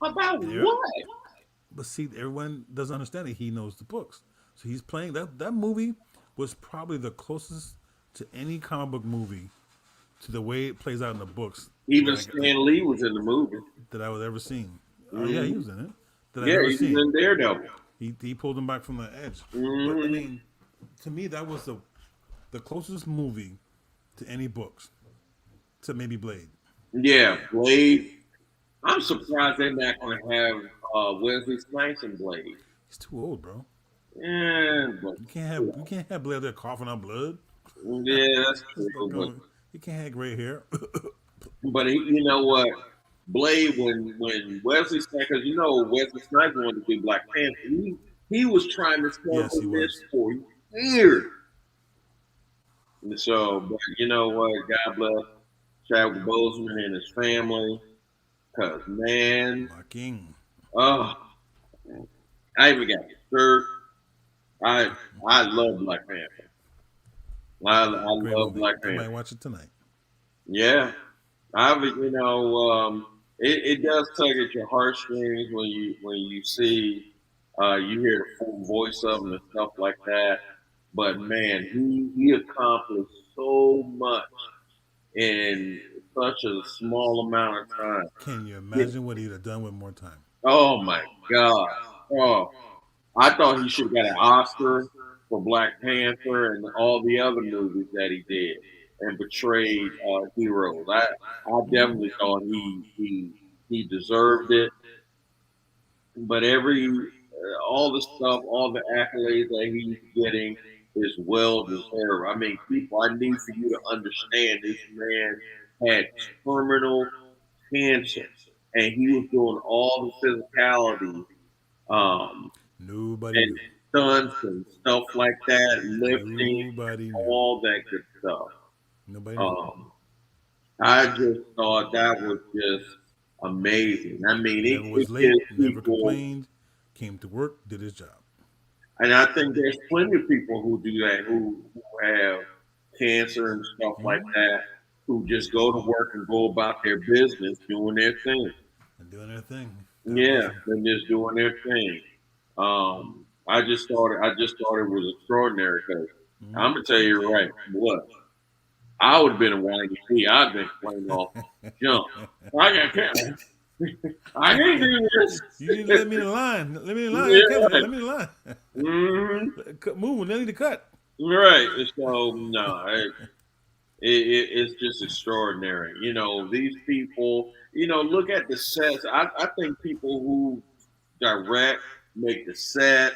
about there, what? but see, everyone doesn't understand it. He knows the books, so he's playing that. That movie was probably the closest to any comic book movie to the way it plays out in the books Even Stan Lee was in the movie. that I was ever seen. Oh yeah, he Hmm. was in it. That I've Yeah, ever he was seen. in Daredevil. He pulled him back from the edge. But I Hmm. mean, to me, that was the closest movie to any books to maybe Blade. Yeah, Blade. I'm surprised they're not going to have Wesley Snipes in Blade. He's too old, bro. Yeah, but You can't have Blade there coughing up blood. yeah, that's That's not true. going. You can't have gray hair. But you know what? Blade, when Wesley Snipes, because you know Wesley Snipes wanted to be Black Panther, he was trying to sell Yes, he him this was. for years. And so, but you know what? God bless Chadwick Boseman and his family, because man, My king. oh, I even got a shirt. I I love Black Panther. I Great love movie. Black I might Panther. watch it tonight. Yeah, it does tug at your heartstrings when you see you hear the full voice of him and stuff like that. But man, he accomplished so much in such a small amount of time. Can you Yeah. imagine what he'd have done with more time? Oh my God! Oh, I thought he should have got an Oscar for Black Panther and all the other movies that he did and portrayed heroes. I Hmm. definitely thought he deserved it. But all the stuff, all the accolades that he's getting is well deserved. I mean, people, I need for you to understand this man had terminal cancer, and he was doing all the physicality um, Nobody and knew. stunts and stuff like that, lifting, Nobody knew. all that good stuff. Nobody knew. Um, I just thought that was just amazing. I mean, Never was it late. gives Never people, complained. Came to work. Did his job. and I think there's plenty of people who do that, who have cancer and stuff like Hmm. that, who just go to work and go about their business doing their thing. And doing their thing. God bless Yeah, him. and just doing their thing. I just thought it was extraordinary because I'm Hmm. gonna tell you right, what I would have been a whiny P. I'd been playing off jump. I got cancer. I can't do this. You need to let me in the line. Let me in the line. I got cancer. Yeah. Let me in the line. Mm-hmm. Move. They need to cut. Right. So no, it's just extraordinary. You know, these people. You know, look at the sets. I think people who direct, make the set,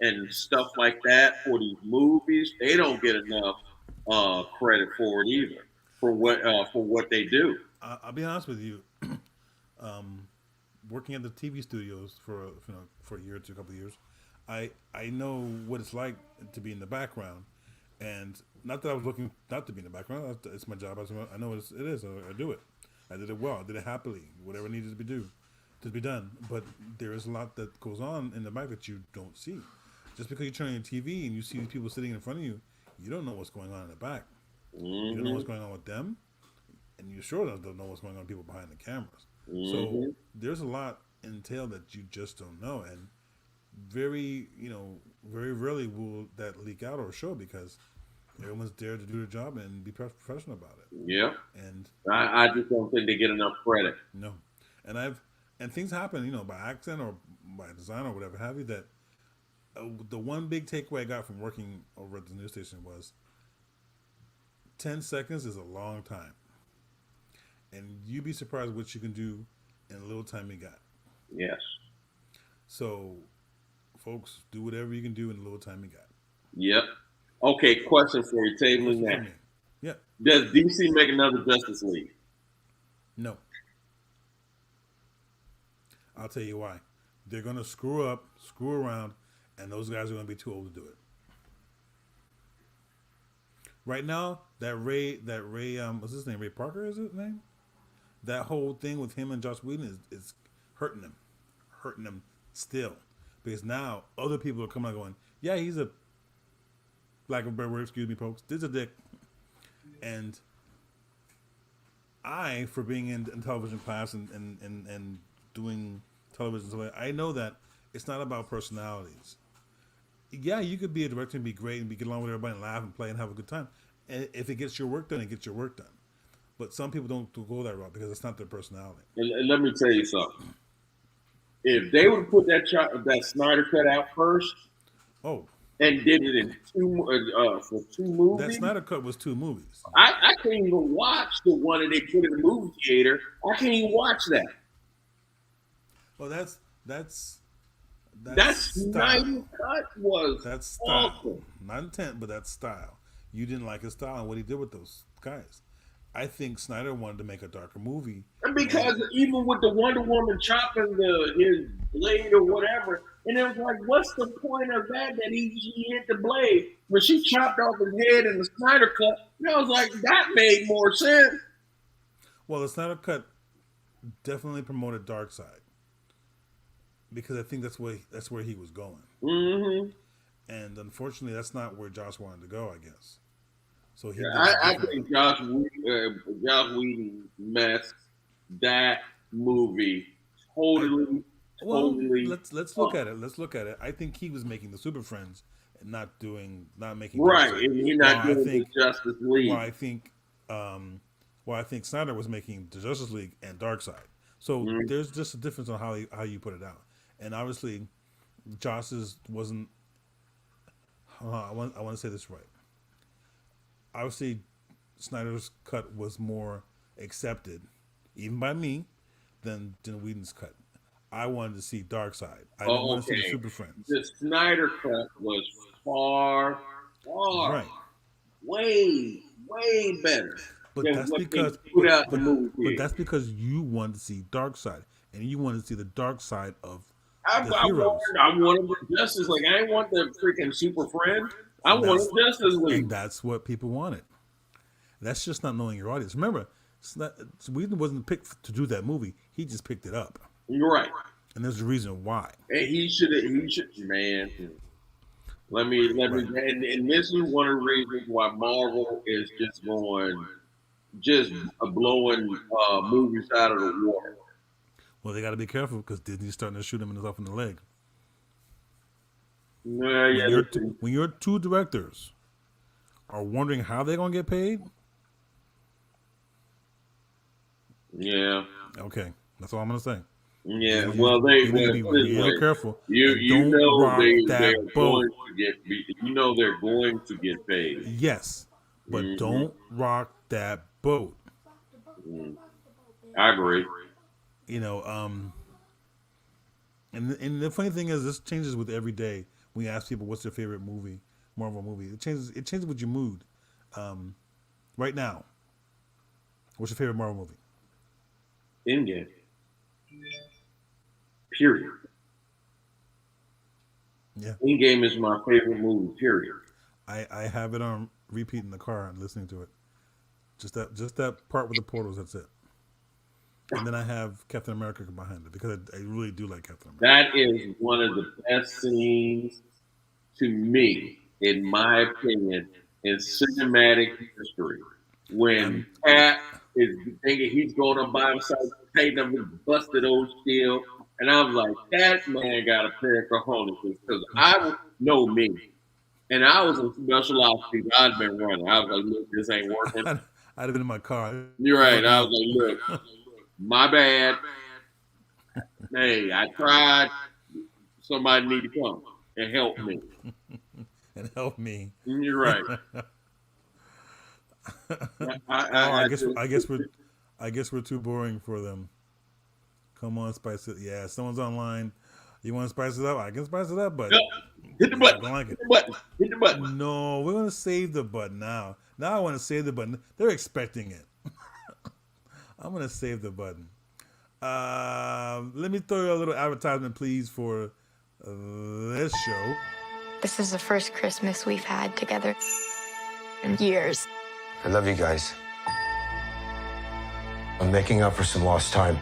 and stuff like that for these movies, they don't get enough credit for it either for what they do. I'll be honest with you. Um, Working at the TV studios for for a year or two, a couple of years, I know what it's like to be in the background, and not that I was looking not to be in the background. It's my job. I know it is. I do it. I did it well. I did it happily. Whatever needed to be done. But there is a lot that goes on in the back that you don't see. Just because you turn on your TV and you see these people sitting in front of you, you don't know what's going on in the back. You don't know Hmm. what's going on with them, and you sure don't know what's going on with people behind the cameras. So Hmm. there's a lot. entail that you just don't know, and very very rarely will that leak out or show because everyone's there to do their job and be professional about Yeah. it. And I just don't think they get enough credit. no, and I've and things happen, by accident or by design or whatever have you. That the one big takeaway I got from working over at the news station was 10 seconds is a long time, and you'd be surprised what you can do in a little time you got. Yes. So, folks, do whatever you can do in a little time you got. Yep. Okay, question for you, tabling Question for that. me. Yeah. Does DC make another Justice League? No. I'll tell you why. They're gonna screw up, screw around, and those guys are gonna be too old to do it. Right now, that Ray, what's his name? Ray Parker is his name? That whole thing with him and Josh Whedon is hurting him still, because now other people are coming out going, yeah, he's a black and bear word, excuse me, folks, this is a dick, and I, for being in television class and doing television, so I know that it's not about personalities. Yeah, you could be a director and be great and get along with everybody and laugh and play and have a good time. And if it gets your work done, it gets your work done. But some people don't go that route because it's not their personality. And let me tell you something. If they would have put that Snyder cut out first Oh, and did it in for two that movies, Snyder Cut was 2 movies. I can't even watch the one that they put in the movie theater. I can't even watch that. Well, that's That style. Snyder cut was That's style. awful. Not intent, but that's style. You didn't like his style and what he did with those guys. I think Snyder wanted to make a darker movie. And because even with the Wonder Woman chopping his blade or whatever, and it was like, what's the point of that? That he hit the blade when she chopped off his head in the Snyder cut. And I was like, that made more sense. Well, the Snyder Cut definitely promoted Dark Side because I think that's where he was going. Mm-hmm. And unfortunately, that's not where Josh wanted to go, I guess. So he. Yeah, I think Josh Whedon messed that movie totally. Well, Totally. let's look at it. Let's look at it. I think he was making the Super Friends and not making Right, Darkseid. and he's not While doing the Justice League. While I think Snyder was making the Justice League and Darkseid. So there's just a difference on how you put it out. And obviously, Josh's wasn't. I want to say this right. Obviously, Snyder's cut was more accepted, even by me, than Whedon's cut. I wanted to see Darkseid. I didn't want to see the Super Friends. The Snyder cut was far, Right. way better. But than that's what because they put out the movie. but that's because you wanted to see Darkseid, and you wanted to see the dark side of I the heroes. wanted the Justice League. I didn't want the freaking Super Friend. I wanted Justice League. And that's what people wanted. That's just not knowing your audience. Remember, Whedon wasn't picked to do that movie. He just picked it up. You're right. And there's a reason why. And he should, man. Let me, and this is one of the reasons why Marvel is just blowing movies out of the water. Well, they got to be careful because Disney's starting to shoot him in the leg. When your two directors are wondering how they're going to get paid. Yeah. Okay, that's all I'm going to say. Yeah, well, they need to be real careful. You know they're going to get. You know they're going to get paid. Yes, but don't rock that boat. I agree. And the funny thing is, this changes with every day. We ask people what's their favorite movie, Marvel movie. It changes with your mood. Right now, what's your favorite Marvel movie? Endgame. Period. Yeah. Endgame is my favorite movie. Period. I have it on repeat in the car and listening to it. Just that part with the portals. That's it. And then I have Captain America behind it because I really do like Captain America. That is one of the best scenes to me, in my opinion, in cinematic history. When Cap is thinking he's going up by himself, painting up his busted old steel, And I was like, that man got a pair of cojones because I know me. And I was in special ops people. I'd been running. I was like, look, this ain't working. I'd have been in my car. You're It's right. working I was out. like, look, my bad. Hey, I tried. Somebody need to come and help me. And help me. You're right. Oh, I just, I guess we're too boring for them. Come on, spice it. Yeah, someone's online. You want to spice it up? I can spice it up, but yep. Hit the you're not button. gonna like Hit it. the button. Hit the button. No, we're gonna save the button now. Now I want to save the button. They're expecting it. I'm gonna save the button. Let me throw you a little advertisement, please, for this show. This is the first Christmas we've had together in years. I love you guys. I'm making up for some lost time.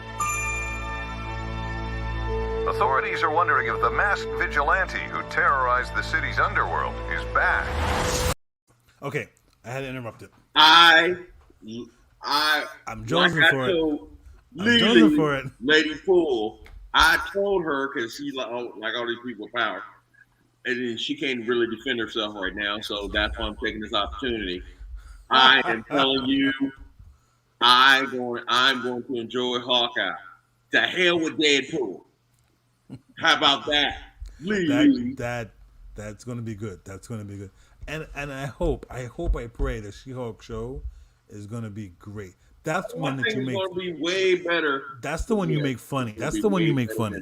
Authorities are wondering if the masked vigilante who terrorized the city's underworld is back. Okay, I had to interrupt it. I'm jonesing for it. I'm jonesing for it. Lady Pool. I told her because she's like all these people with power, and then she can't really defend herself right now. So that's why I'm taking this opportunity. I am telling you, I'm going to enjoy Hawkeye. To hell with Deadpool. How about that? That's gonna be good. That's gonna be good. And I pray the She-Hulk show is gonna be great. That's one that you make. It's gonna be way better. That's the one you make funny. That's the one you make funny.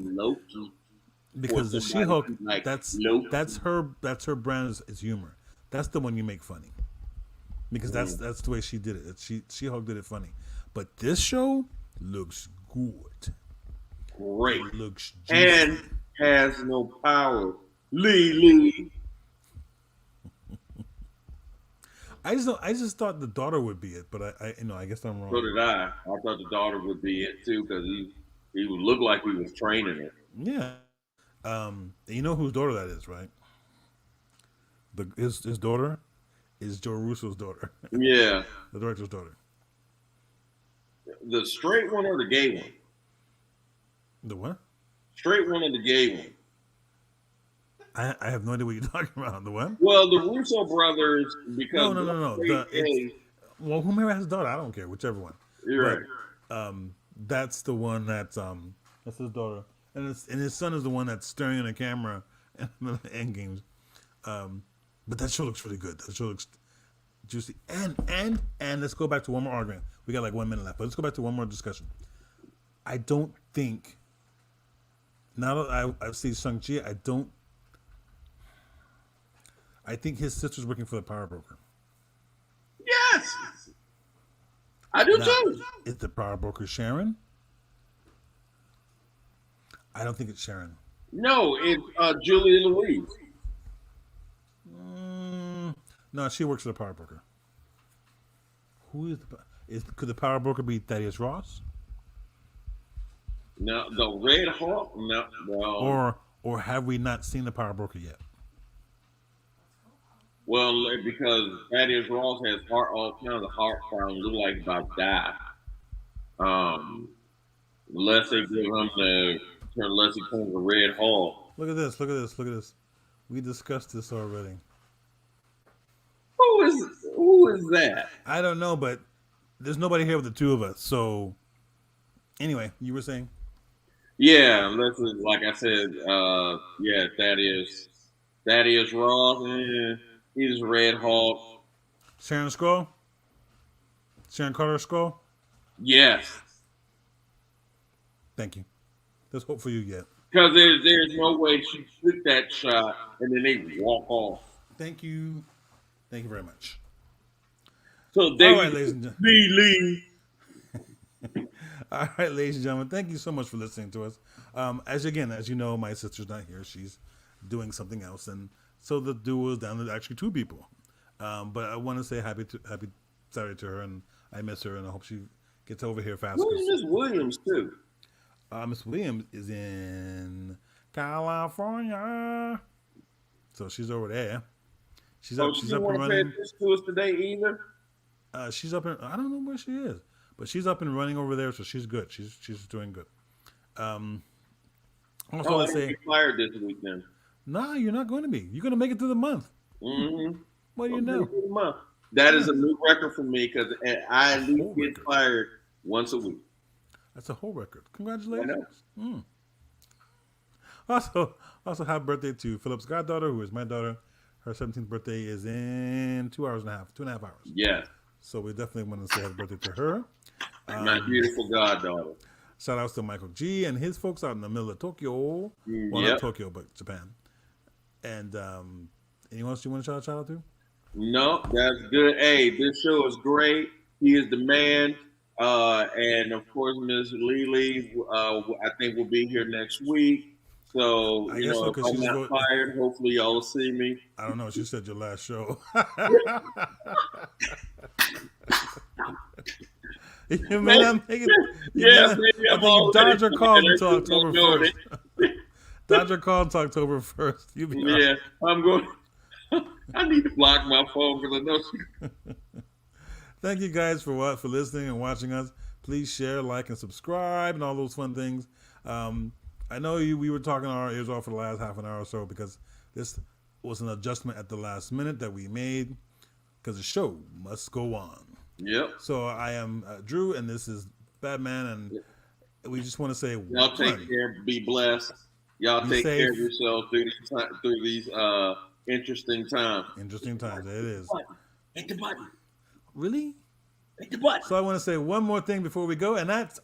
Because the She-Hulk, that's her brand is humor. That's the one you make funny. Because that's the way she did it. She-Hulk did it funny. But this show looks good. Great. It looks juicy. And has no power. Lee. I just thought the daughter would be it, but I guess I'm wrong. So did I. I thought the daughter would be it too because he would look like he was training it. Yeah. You know whose daughter that is, right? His daughter is Joe Russo's daughter. Yeah. The director's daughter. The straight one or the gay one? The what? Straight one or the gay one? I have no idea what you're talking about. The what? Well, the Russo brothers, because no. Well, whomever has a daughter, I don't care, whichever one. You're right. That's the one that's his daughter, and his son is the one that's staring at the camera in the end games. But that show looks really good. That show looks juicy. And let's go back to one more argument. We got like 1 minute left, but let's go back to one more discussion. I don't think. Now that I've seen Shang-Chi, I think his sister's working for the power broker. Yes, I do too. Is the power broker Sharon? I don't think it's Sharon. No, it's Julia Louise. No, she works for the power broker. Who is could the power broker be Thaddeus Ross? No, the Red Hawk. No. Or have we not seen the power broker yet? Well, because Thaddeus Ross has all kinds of heart problems, look like he's about to die. Unless they give him unless he becomes a Red Hawk. Look at this. We discussed this already. Who is that? I don't know, but there's nobody here with the two of us. So anyway, you were saying? Yeah, like I said, Thaddeus Ross, he's Red Hawk. Sharon Skull? Sharon Carter Skull? Yes. Thank you. There's hope for you yet. Because there's no way she took that shot and then they walk off. Thank you. Thank you very much. So all right, ladies and gentlemen. Lee. All right, ladies and gentlemen, thank you so much for listening to us. As you know, my sister's not here; she's doing something else, and so the duo is down to actually two people. But I want to say happy Saturday to her, and I miss her, and I hope she gets over here fast. Who's Miss Williams too? Miss Williams is in California, so she's over there. She's up and running. To us today either. She's up in. I don't know where she is. But she's up and running over there, so she's good. She's doing good. Also, Oh, I let's don't say, get fired this week then. nah, you're not going to be. You're going to make it through the month. Mm-hmm. What do you I'm know? a month. That is Yeah. a new record for me because I A at least whole get record. fired once a week. That's a whole record. I Congratulations. know. Also, happy birthday to Philip's goddaughter, who is my daughter. Her 17th birthday is in 2.5 hours. Yes, So we definitely want to say happy birthday to her. my beautiful goddaughter. Shout outs to Michael G and his folks out in the middle of Tokyo. Well, not Yep. Tokyo, but Japan. And anyone else you want to shout out to? No, that's good. Hey, this show is great. He is the man. And of course, Ms. Lily, I think will be here next week. So, I guess so, if because I'm she's not fired, hopefully y'all will see me. I don't know. She said your last show. You may not make it. Yeah, maybe I I'm think already Dodger called fired. until October Don't know 1st. Dodger called until October 1st. You be all right. Yeah, I'm going. I need to block my phone because I know she. Thank you guys for listening and watching us. Please share, like, and subscribe, and all those fun things. I know we were talking our ears off for the last half an hour or so because this was an adjustment at the last minute that we made because the show must go on. Yep. So I am Drew, and this is Batman, and we just want to say, Y'all take care. Be blessed. Y'all Be take safe. care of yourselves through these interesting times. Interesting times. It is. Hit the button. Really? Hit the button. So I want to say one more thing before we go, and that's